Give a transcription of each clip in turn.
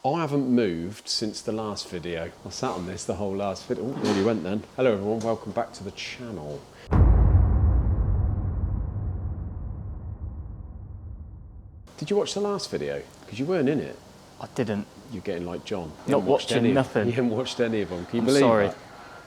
I haven't moved since the last video. I sat on this the whole last video. Oh, nearly went then. Hello everyone, welcome back to the channel. Did you watch the last video? Because you weren't in it. I didn't. You're getting like John. Not watching nothing. You haven't watched any of them. Can you I'm believe sorry. that?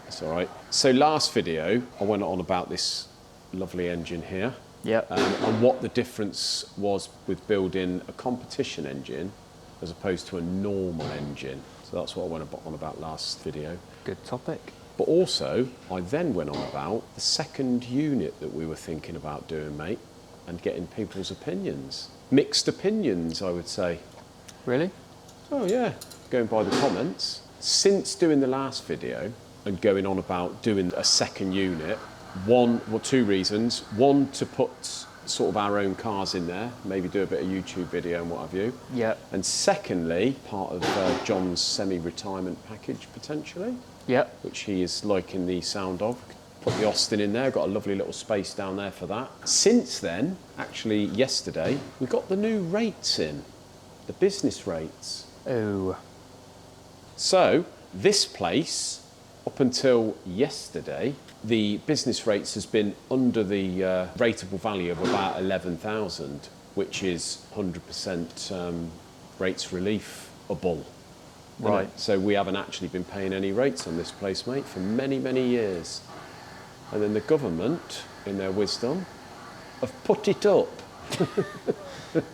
That's all right. So last video, I went on about this lovely engine here. Yep. And what the difference was with building a competition engine as opposed to a normal engine. So that's what I went on about last video. Good topic. But also, I then went on about the second unit that we were thinking about doing, mate, and getting people's opinions. Mixed opinions, I would say. Really? Oh yeah, going by the comments. Since doing the last video and going on about doing a second unit, two reasons. One, to put sort of our own cars in there, maybe do a bit of YouTube video and what have you. Yeah. And secondly, part of John's semi-retirement package potentially. Yep. Which he is liking the sound of. Put the Austin in there, got a lovely little space down there for that. Since then, actually yesterday, we got the new rates in, the business rates. Oh. So this place, up until yesterday, the business rates has been under the rateable value of about 11,000, which is 100% rates relief-able. Right. So we haven't actually been paying any rates on this place, mate, for many, many years. And then the government, in their wisdom, have put it up.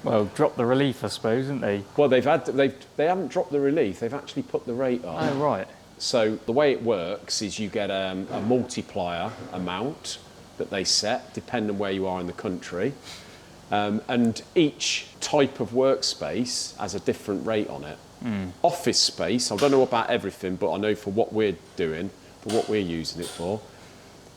Well, drop the relief, I suppose, haven't they? Well, they haven't dropped the relief, they've actually put the rate up. Oh, right. So the way it works is you get a multiplier amount that they set, depending on where you are in the country. And each type of workspace has a different rate on it. Office space, I don't know about everything, but I know for what we're doing, for what we're using it for,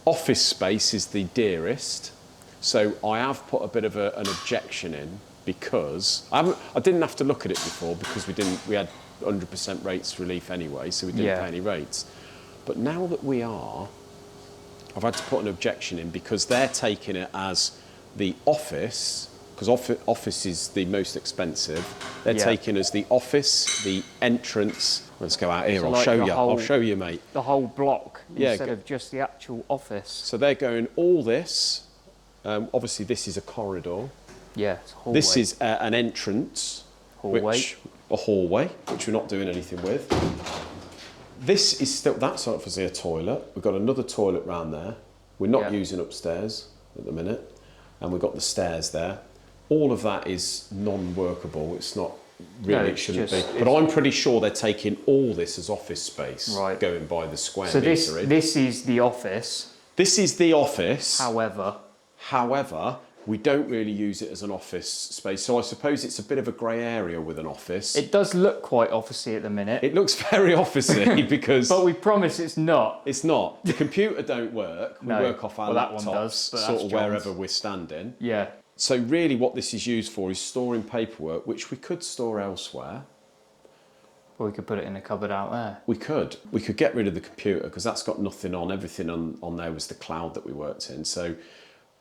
office space is the dearest. So I have put a bit of an objection in because I didn't have to look at it before because we had 100% rates relief anyway, so we didn't pay any rates. But now that we are, I've had to put an objection in because they're taking it as the office, because office is the most expensive. They're taking as the office, the entrance. Let's go out here. So I'll like show you. I'll show you, mate. The whole block instead go- of just the actual office. So they're going all this. Obviously, this is a corridor. Yeah, it's a hallway. This is an entrance. Hallway. A hallway, which we're not doing anything with. This is still, that's obviously a toilet. We've got another toilet round there. We're not using upstairs at the minute. And we've got the stairs there. All of that is non-workable. It's not really, it shouldn't be. But I'm pretty sure they're taking all this as office space, going by the square metre. So this is the office. This is the office. However, we don't really use it as an office space. So I suppose it's a bit of a grey area with an office. it does look quite officey at the minute. It looks very officey because... But we promise it's not. It's not. The computer don't work. We work off our that one laptops, does, but sort that's of John's. wherever we're standing. Yeah. So really what this is used for is storing paperwork, which we could store elsewhere. Or we could put it in a cupboard out there. We could get rid of the computer because that's got nothing on. Everything on there was the cloud that we worked in. So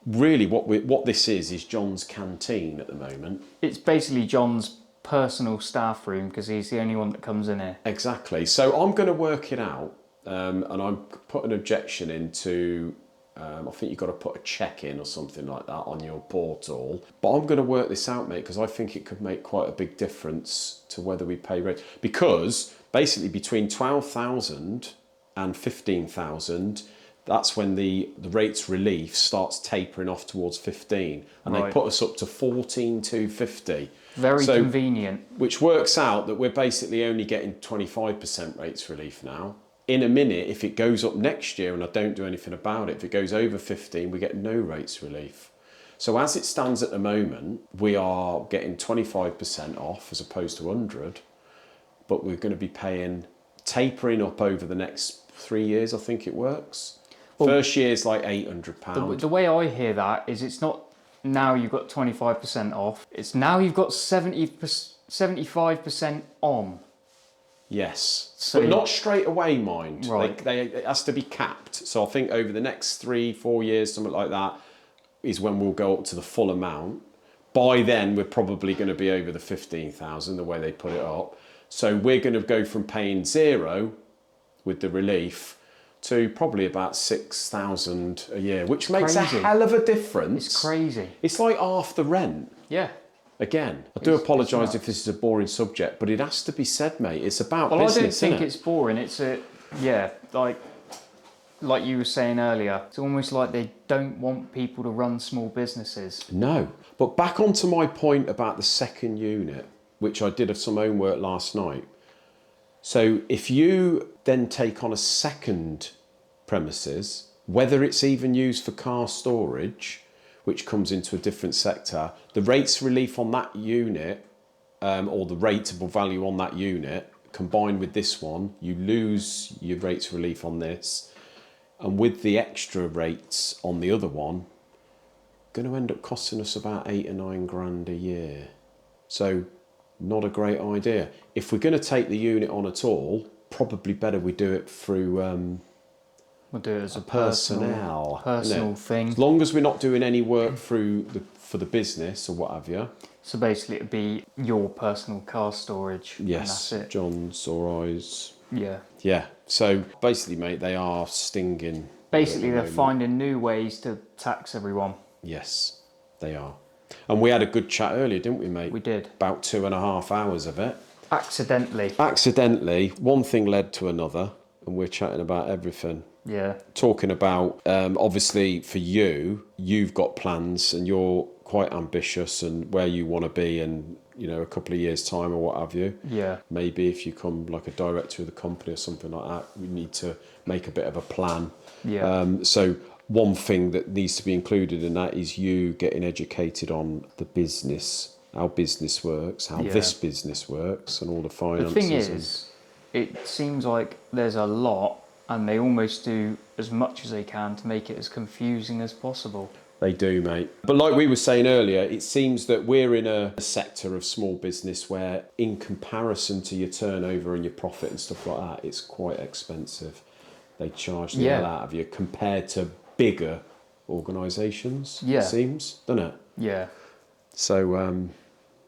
really what this is John's canteen at the moment. It's basically John's personal staff room because he's the only one that comes in here. Exactly. So I'm going to work it out and I'm put an objection into... I think you've got to put a check in or something like that on your portal. But I'm going to work this out, mate, because I think it could make quite a big difference to whether we pay rate. Because basically between 12,000 and 15,000, that's when the rates relief starts tapering off towards 15. And they put us up to 14,250. Very convenient. Which works out that we're basically only getting 25% rates relief now. In a minute, if it goes up next year and I don't do anything about it, if it goes over 15, we get no rates relief. So as it stands at the moment, we are getting 25% off as opposed to 100, but we're going to be paying, tapering up over the next 3 years, I think it works. Well, first year's like £800. The way I hear that is it's not now you've got 25% off, it's now you've got 75% on. Yes, so, but not straight away, mind. Right. It has to be capped. So I think over the next 3-4 years, something like that, is when we'll go up to the full amount. By then, we're probably going to be over the 15,000, the way they put it up. So we're going to go from paying 0 with the relief to probably about 6,000 a year, which makes a crazy. hell of a difference. It's crazy. It's like half the rent. Yeah. Again, I do apologise nuts. if this is a boring subject, but it has to be said, mate. It's about Well, business, I don't think isn't it? it's boring. It's like you were saying earlier. It's almost like they don't want people to run small businesses. No. But back onto my point about the second unit, which I did of some homework last night. So if you then take on a second premises, whether it's even used for car storage, which comes into a different sector, the rates relief on that unit, or the rateable value on that unit, combined with this one, you lose your rates relief on this, and with the extra rates on the other one, going to end up costing us about 8 or 9 grand a year. So not a great idea. If we're going to take the unit on at all, probably better we do it through We'll do it as a personnel thing. As long as we're not doing any work for the business or what have you. So basically, it'd be your personal car storage. Yes, and that's it. John's or I's. Yeah. Yeah. So basically, mate, they are stinging. Basically, at the they're moment. finding new ways to tax everyone. Yes, they are. And we had a good chat earlier, didn't we, mate? We did. About 2.5 hours of it. Accidentally. One thing led to another, and we're chatting about everything. Yeah. Talking about, obviously, for you, you've got plans and you're quite ambitious and where you want to be in, you know, a couple of years' time or what have you. Yeah. Maybe if you come like a director of the company or something like that, we need to make a bit of a plan. Yeah. So one thing that needs to be included in that is you getting educated on the business, how business works, how this business works, and all the finances. The thing is, it seems like there's a lot, and they almost do as much as they can to make it as confusing as possible. They do, mate. But like we were saying earlier, it seems that we're in a sector of small business where, in comparison to your turnover and your profit and stuff like that, it's quite expensive. They charge the hell out of you compared to bigger organisations, it seems, doesn't it? Yeah. So,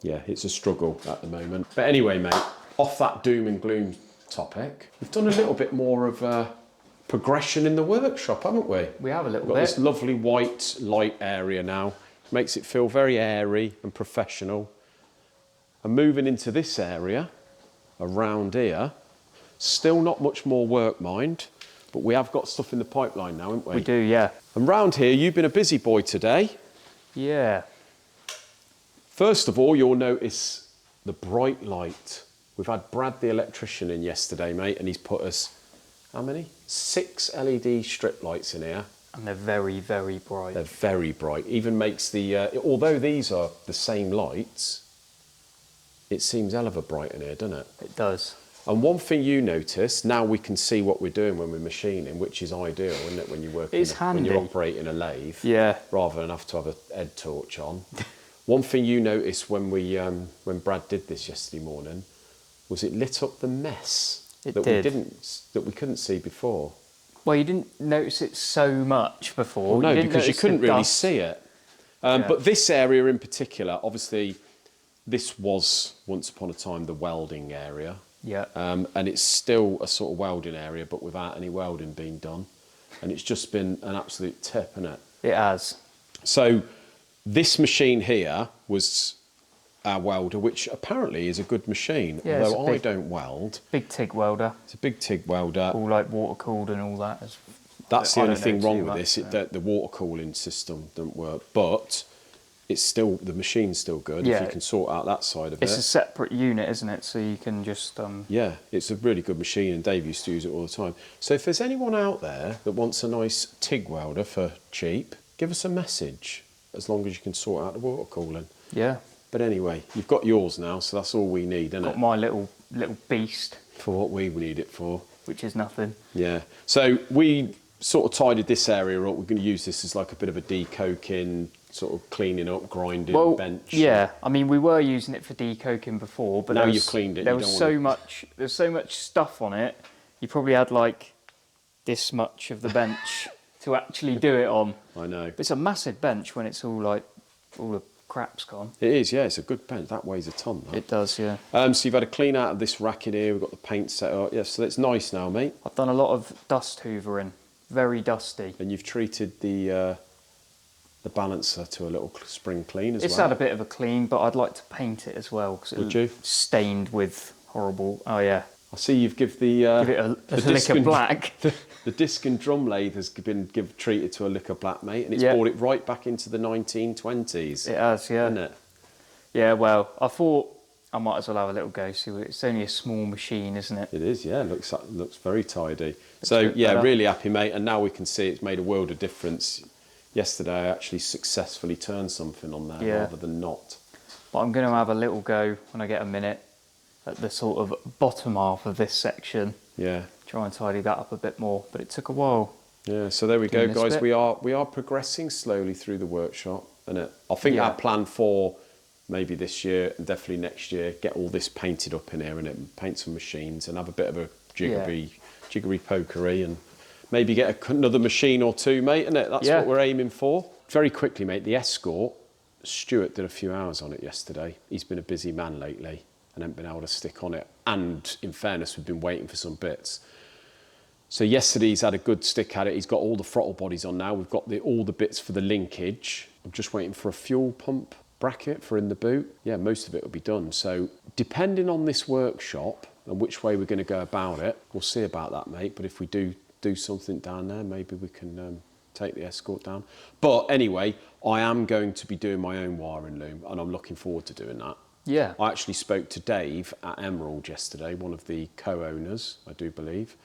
yeah, it's a struggle at the moment. But anyway, mate, off that doom and gloom topic, we've done a little bit more of progression in the workshop, haven't we? We have a little We've got bit. this lovely white light area now. Makes it feel very airy and professional. And moving into this area, around here, still not much more work, mind, but we have got stuff in the pipeline now, haven't we? We do, yeah. And round here, you've been a busy boy today. Yeah. First of all, you'll notice the bright light. We've had Brad the electrician in yesterday, mate, and he's put us, how many? 6 LED strip lights in here. And they're very, very bright. They're very bright. Even makes the, although these are the same lights, it seems hell of a bright in here, doesn't it? It does. And one thing you notice, now we can see what we're doing when we're machining, which is ideal, isn't it, when you work when you're operating a lathe, Yeah. rather than have to have a head torch on. One thing you noticed when when Brad did this yesterday morning was it lit up the mess that we couldn't see before. Well, you didn't notice it so much before. Well, no, because you couldn't really see it. But this area in particular, obviously, this was once upon a time the welding area. Yeah. And it's still a sort of welding area, but without any welding being done. And it's just been an absolute tip, hasn't it? It has. So this machine here was our welder, which apparently is a good machine, Yeah, although I don't weld. Big TIG welder. It's a big TIG welder. All like water cooled and all that. That's the only thing wrong with this, that the water cooling system doesn't work. But it's still, the machine's still good if you can sort out that side of it. It's a separate unit, isn't it? So you can just... Yeah, it's a really good machine and Dave used to use it all the time. So if there's anyone out there that wants a nice TIG welder for cheap, give us a message, as long as you can sort out the water cooling. Yeah. But anyway, you've got yours now, so that's all we need, isn't it? Got my little beast. For what we need it for. Which is nothing. Yeah. So we sort of tidied this area up. We're going to use this as like a bit of a decoking, sort of cleaning up, grinding bench. Yeah. I mean, we were using it for decoking before, but now you've cleaned it. There was so much stuff on it. You probably had like this much of the bench to actually do it on. I know. But it's a massive bench when it's all like all the crap's gone. It is, yeah, it's a good bench. That weighs a ton, that. It does, yeah. So you've had a clean out of this rack in here. We've got the paint set up. Yeah, so it's nice now, mate. I've done a lot of dust hoovering. Very dusty. And you've treated the balancer to a little spring clean as well. It's had a bit of a clean, but I'd like to paint it as well because it's stained with horrible. Oh yeah. I see you've give the Give it a lick of black. The disc and drum lathe has been treated to a lick of black, mate, and it's brought it right back into the 1920s. It has, yeah. Hasn't it? Yeah. Well, I thought I might as well have a little go. See, it's only a small machine, isn't it? It is, yeah. Looks very tidy. So yeah, better. really happy, mate. And now we can see it's made a world of difference. Yesterday, I actually successfully turned something on there rather than not. But I'm going to have a little go when I get a minute at the sort of bottom half of this section. Yeah. Try and tidy that up a bit more, but it took a while. Yeah. So there we go, guys. We are progressing slowly through the workshop, and I think our plan for maybe this year and definitely next year, get all this painted up in here and paint some machines and have a bit of a jiggery pokery and maybe get another machine or two, mate, isn't it? That's what we're aiming for. Very quickly, mate, the Escort, Stuart did a few hours on it yesterday. He's been a busy man lately and hasn't been able to stick on it. And in fairness, we've been waiting for some bits. So yesterday he's had a good stick at it. He's got all the throttle bodies on now. We've got all the bits for the linkage. I'm just waiting for a fuel pump bracket for in the boot. Yeah, most of it will be done. So depending on this workshop and which way we're going to go about it, we'll see about that, mate. But if we do something down there, maybe we can take the Escort down. But anyway, I am going to be doing my own wiring loom and I'm looking forward to doing that. Yeah. I actually spoke to Dave at Emerald yesterday, one of the co-owners, I do believe,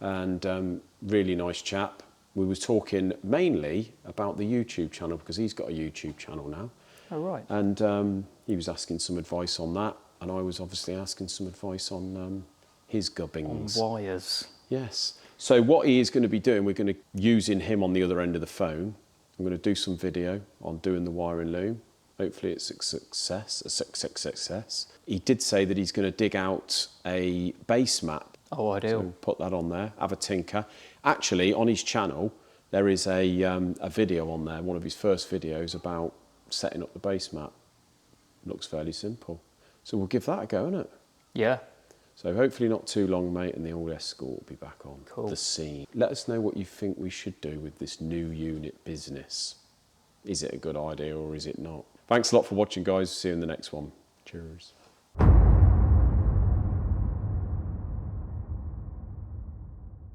and really nice chap. We were talking mainly about the YouTube channel because he's got a YouTube channel now. Oh, right. And he was asking some advice on that and I was obviously asking some advice on his gubbings. On wires. Yes. So what he is going to be doing, we're going to using him on the other end of the phone. I'm going to do some video on doing the wiring loom. Hopefully it's a success. He did say that he's going to dig out a base map. Oh, I do. So put that on there, have a tinker. Actually, on his channel, there is a video on there, one of his first videos about setting up the base map. Looks fairly simple. So we'll give that a go, innit? Yeah. So hopefully not too long, mate, and the old Escort will be back on the scene. Let us know what you think we should do with this new unit business. Is it a good idea or is it not? Thanks a lot for watching, guys. See you in the next one. Cheers.